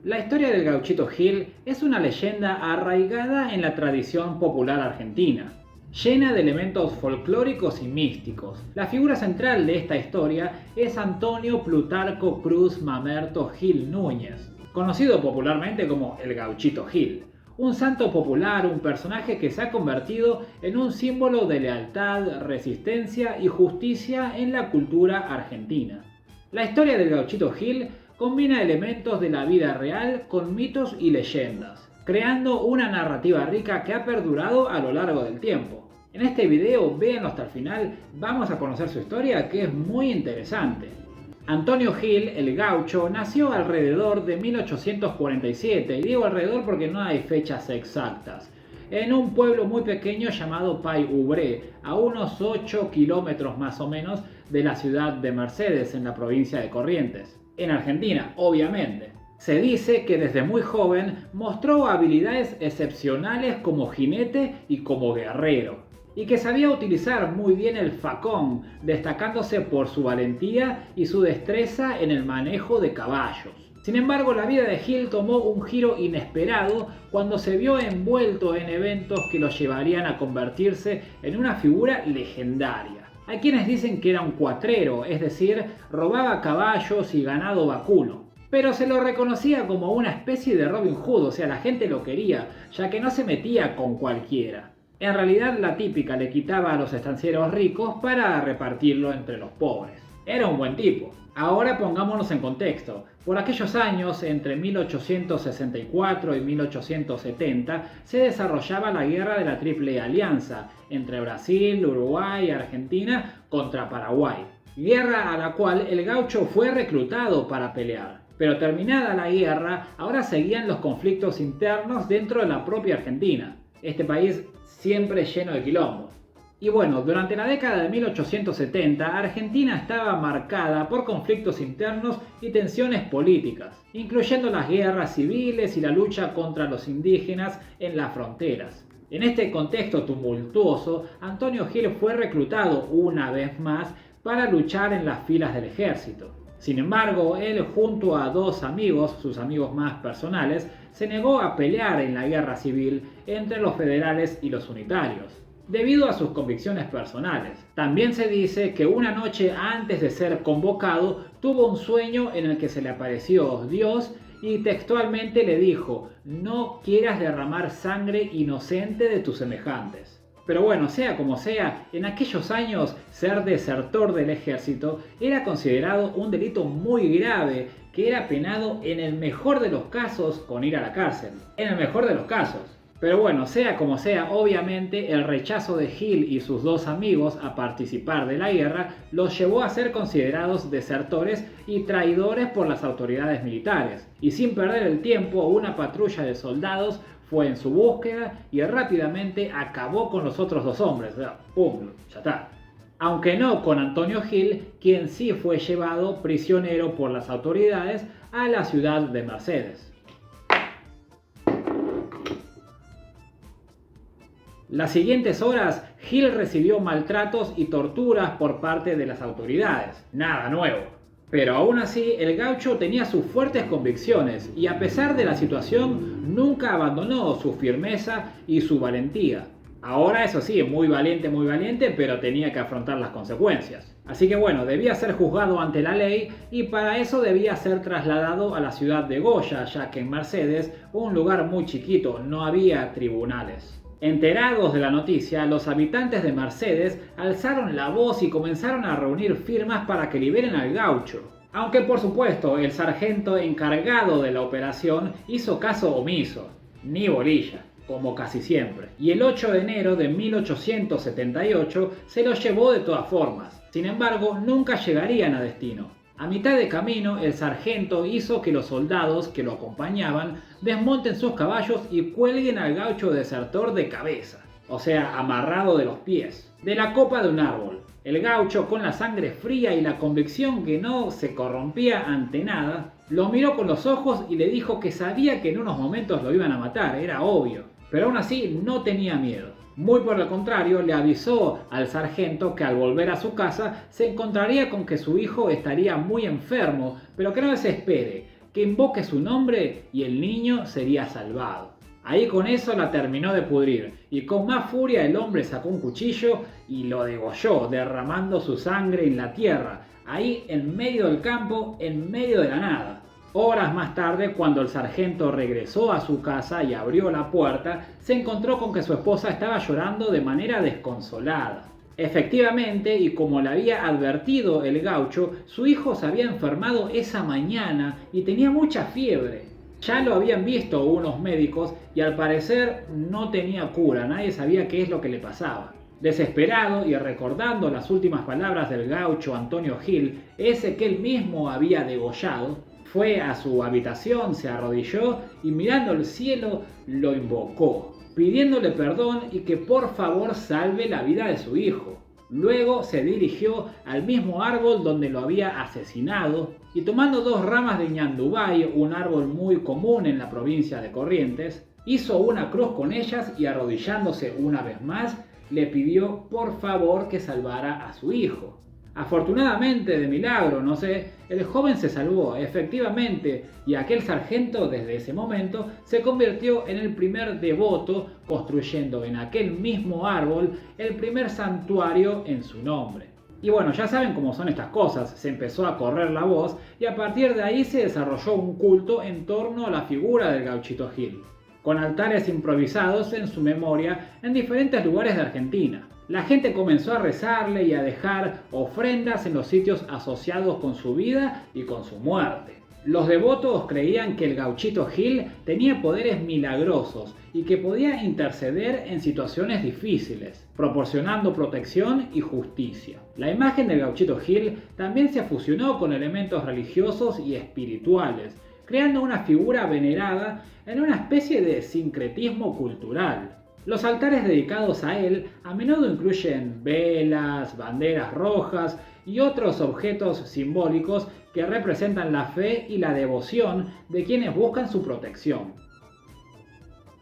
La historia del Gauchito Gil es una leyenda arraigada en la tradición popular argentina, llena de elementos folclóricos y místicos. La figura central de esta historia es Antonio Plutarco Cruz Mamerto Gil Núñez, conocido popularmente como el Gauchito Gil. Un santo popular, un personaje que se ha convertido en un símbolo de lealtad, resistencia y justicia en la cultura argentina. La historia del Gauchito Gil combina elementos de la vida real con mitos y leyendas, creando una narrativa rica que ha perdurado a lo largo del tiempo. En este video, véanlo hasta el final, vamos a conocer su historia, que es muy interesante. Antonio Gil, el gaucho, nació alrededor de 1847, y digo alrededor porque no hay fechas exactas, en un pueblo muy pequeño llamado Pay-Ubré, a unos 8 kilómetros más o menos de la ciudad de Mercedes, en la provincia de Corrientes, en Argentina, obviamente. Se dice que desde muy joven mostró habilidades excepcionales como jinete y como guerrero, y que sabía utilizar muy bien el facón, destacándose por su valentía y su destreza en el manejo de caballos. Sin embargo, la vida de Gil tomó un giro inesperado cuando se vio envuelto en eventos que lo llevarían a convertirse en una figura legendaria. Hay quienes dicen que era un cuatrero, es decir, robaba caballos y ganado vacuno. Pero se lo reconocía como una especie de Robin Hood, o sea, la gente lo quería, ya que no se metía con cualquiera. En realidad, la típica, le quitaba a los estancieros ricos para repartirlo entre los pobres. Era un buen tipo. Ahora pongámonos en contexto. Por aquellos años, entre 1864 y 1870, se desarrollaba la guerra de la Triple Alianza entre Brasil, Uruguay y Argentina contra Paraguay. Guerra a la cual el gaucho fue reclutado para pelear. Pero terminada la guerra, ahora seguían los conflictos internos dentro de la propia Argentina. Este país siempre lleno de quilombos. Y bueno, durante la década de 1870, Argentina estaba marcada por conflictos internos y tensiones políticas, incluyendo las guerras civiles y la lucha contra los indígenas en las fronteras. En este contexto tumultuoso, Antonio Gil fue reclutado una vez más para luchar en las filas del ejército. Sin embargo, él junto a dos amigos, sus amigos más personales, se negó a pelear en la guerra civil entre los federales y los unitarios, debido a sus convicciones personales. También se dice que una noche antes de ser convocado, tuvo un sueño en el que se le apareció Dios y textualmente le dijo: "No quieras derramar sangre inocente de tus semejantes". Pero bueno, sea como sea, en aquellos años ser desertor del ejército era considerado un delito muy grave, que era penado en el mejor de los casos con ir a la cárcel. En el mejor de los casos. Pero bueno, sea como sea, obviamente el rechazo de Gil y sus dos amigos a participar de la guerra los llevó a ser considerados desertores y traidores por las autoridades militares. Y sin perder el tiempo, una patrulla de soldados fue en su búsqueda y rápidamente acabó con los otros dos hombres. O sea, ¡pum! Ya está. Aunque no con Antonio Gil, quien sí fue llevado prisionero por las autoridades a la ciudad de Mercedes. Las siguientes horas, Gil recibió maltratos y torturas por parte de las autoridades. Nada nuevo. Pero aún así, el gaucho tenía sus fuertes convicciones y a pesar de la situación, nunca abandonó su firmeza y su valentía. Ahora, eso sí, muy valiente, pero tenía que afrontar las consecuencias. Así que bueno, debía ser juzgado ante la ley y para eso debía ser trasladado a la ciudad de Goya, ya que en Mercedes, un lugar muy chiquito, no había tribunales. Enterados de la noticia, los habitantes de Mercedes alzaron la voz y comenzaron a reunir firmas para que liberen al gaucho. Aunque por supuesto el sargento encargado de la operación hizo caso omiso, ni bolilla, como casi siempre. Y el 8 de enero de 1878 se los llevó de todas formas. Sin embargo, nunca llegarían a destino. A mitad de camino, el sargento hizo que los soldados que lo acompañaban desmonten sus caballos y cuelguen al gaucho desertor de cabeza, o sea, amarrado de los pies, de la copa de un árbol. El gaucho, con la sangre fría y la convicción que no se corrompía ante nada, lo miró con los ojos y le dijo que sabía que en unos momentos lo iban a matar, era obvio, pero aún así no tenía miedo. Muy por el contrario, le avisó al sargento que al volver a su casa se encontraría con que su hijo estaría muy enfermo, pero que no desespere, que invoque su nombre y el niño sería salvado. Ahí con eso la terminó de pudrir, y con más furia el hombre sacó un cuchillo y lo degolló, derramando su sangre en la tierra, ahí en medio del campo, en medio de la nada. Horas más tarde, cuando el sargento regresó a su casa y abrió la puerta, se encontró con que su esposa estaba llorando de manera desconsolada. Efectivamente, y como le había advertido el gaucho, su hijo se había enfermado esa mañana y tenía mucha fiebre. Ya lo habían visto unos médicos y al parecer no tenía cura, nadie sabía qué es lo que le pasaba. Desesperado y recordando las últimas palabras del gaucho Antonio Gil, ese que él mismo había degollado, fue a su habitación, se arrodilló y mirando al cielo lo invocó, pidiéndole perdón y que por favor salve la vida de su hijo. Luego se dirigió al mismo árbol donde lo había asesinado y tomando 2 ramas de ñandubay, un árbol muy común en la provincia de Corrientes, hizo una cruz con ellas y arrodillándose una vez más, le pidió por favor que salvara a su hijo. Afortunadamente, de milagro, no sé, el joven se salvó, efectivamente, y aquel sargento desde ese momento se convirtió en el primer devoto, construyendo en aquel mismo árbol el primer santuario en su nombre. Y bueno, ya saben cómo son estas cosas, se empezó a correr la voz y a partir de ahí se desarrolló un culto en torno a la figura del Gauchito Gil, con altares improvisados en su memoria en diferentes lugares de Argentina. La gente comenzó a rezarle y a dejar ofrendas en los sitios asociados con su vida y con su muerte. Los devotos creían que el Gauchito Gil tenía poderes milagrosos y que podía interceder en situaciones difíciles, proporcionando protección y justicia. La imagen del Gauchito Gil también se fusionó con elementos religiosos y espirituales, creando una figura venerada en una especie de sincretismo cultural. Los altares dedicados a él a menudo incluyen velas, banderas rojas y otros objetos simbólicos que representan la fe y la devoción de quienes buscan su protección.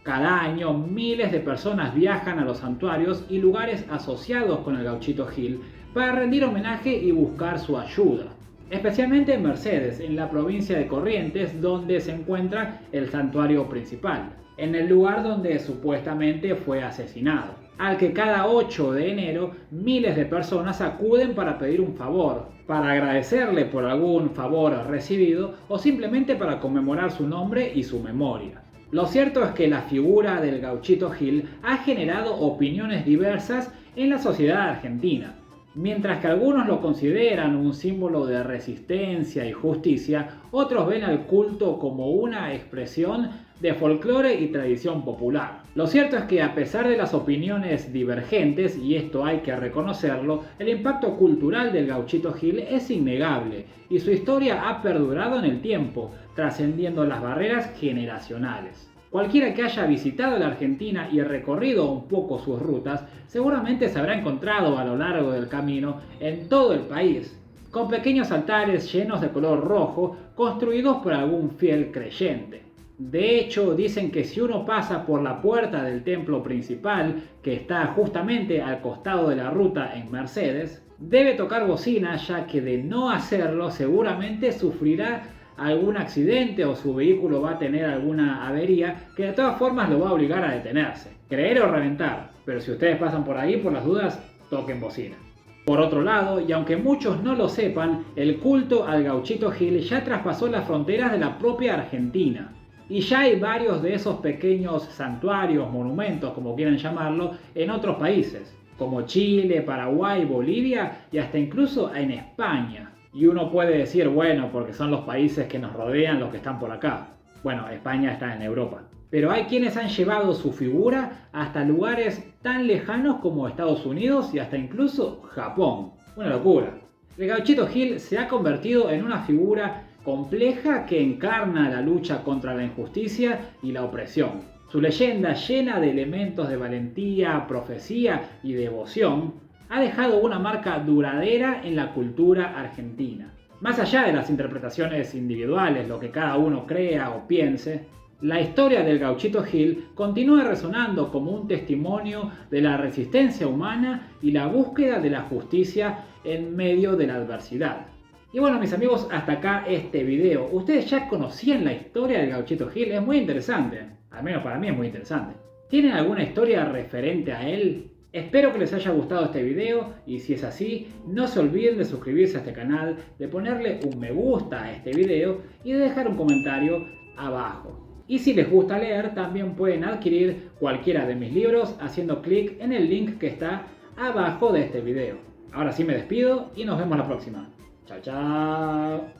Cada año miles de personas viajan a los santuarios y lugares asociados con el Gauchito Gil para rendir homenaje y buscar su ayuda. Especialmente en Mercedes, en la provincia de Corrientes, donde se encuentra el santuario principal, en el lugar donde supuestamente fue asesinado, al que cada 8 de enero miles de personas acuden para pedir un favor, para agradecerle por algún favor recibido o simplemente para conmemorar su nombre y su memoria. Lo cierto es que la figura del Gauchito Gil ha generado opiniones diversas en la sociedad argentina. Mientras que algunos lo consideran un símbolo de resistencia y justicia, otros ven al culto como una expresión de folclore y tradición popular. Lo cierto es que a pesar de las opiniones divergentes, y esto hay que reconocerlo, el impacto cultural del Gauchito Gil es innegable y su historia ha perdurado en el tiempo, trascendiendo las barreras generacionales. Cualquiera que haya visitado la Argentina y recorrido un poco sus rutas, seguramente se habrá encontrado a lo largo del camino en todo el país, con pequeños altares llenos de color rojo construidos por algún fiel creyente. De hecho, dicen que si uno pasa por la puerta del templo principal, que está justamente al costado de la ruta en Mercedes, debe tocar bocina, ya que de no hacerlo seguramente sufrirá algún accidente o su vehículo va a tener alguna avería que de todas formas lo va a obligar a detenerse. Creer o reventar, pero si ustedes pasan por ahí, por las dudas, toquen bocina. Por otro lado, y aunque muchos no lo sepan, el culto al Gauchito Gil ya traspasó las fronteras de la propia Argentina. Y ya hay varios de esos pequeños santuarios, monumentos, como quieran llamarlo, en otros países, como Chile, Paraguay, Bolivia y hasta incluso en España. Y uno puede decir, bueno, porque son los países que nos rodean los que están por acá. Bueno, España está en Europa. Pero hay quienes han llevado su figura hasta lugares tan lejanos como Estados Unidos y hasta incluso Japón. Una locura. El Gauchito Gil se ha convertido en una figura compleja que encarna la lucha contra la injusticia y la opresión. Su leyenda, llena de elementos de valentía, profecía y devoción, ha dejado una marca duradera en la cultura argentina. Más allá de las interpretaciones individuales, lo que cada uno crea o piense, la historia del Gauchito Gil continúa resonando como un testimonio de la resistencia humana y la búsqueda de la justicia en medio de la adversidad. Y bueno, mis amigos, hasta acá este video. ¿Ustedes ya conocían la historia del Gauchito Gil? Es muy interesante. Al menos para mí es muy interesante. ¿Tienen alguna historia referente a él? Espero que les haya gustado este video y si es así, no se olviden de suscribirse a este canal, de ponerle un me gusta a este video y de dejar un comentario abajo. Y si les gusta leer, también pueden adquirir cualquiera de mis libros haciendo clic en el link que está abajo de este video. Ahora sí me despido y nos vemos la próxima. Chao, chao.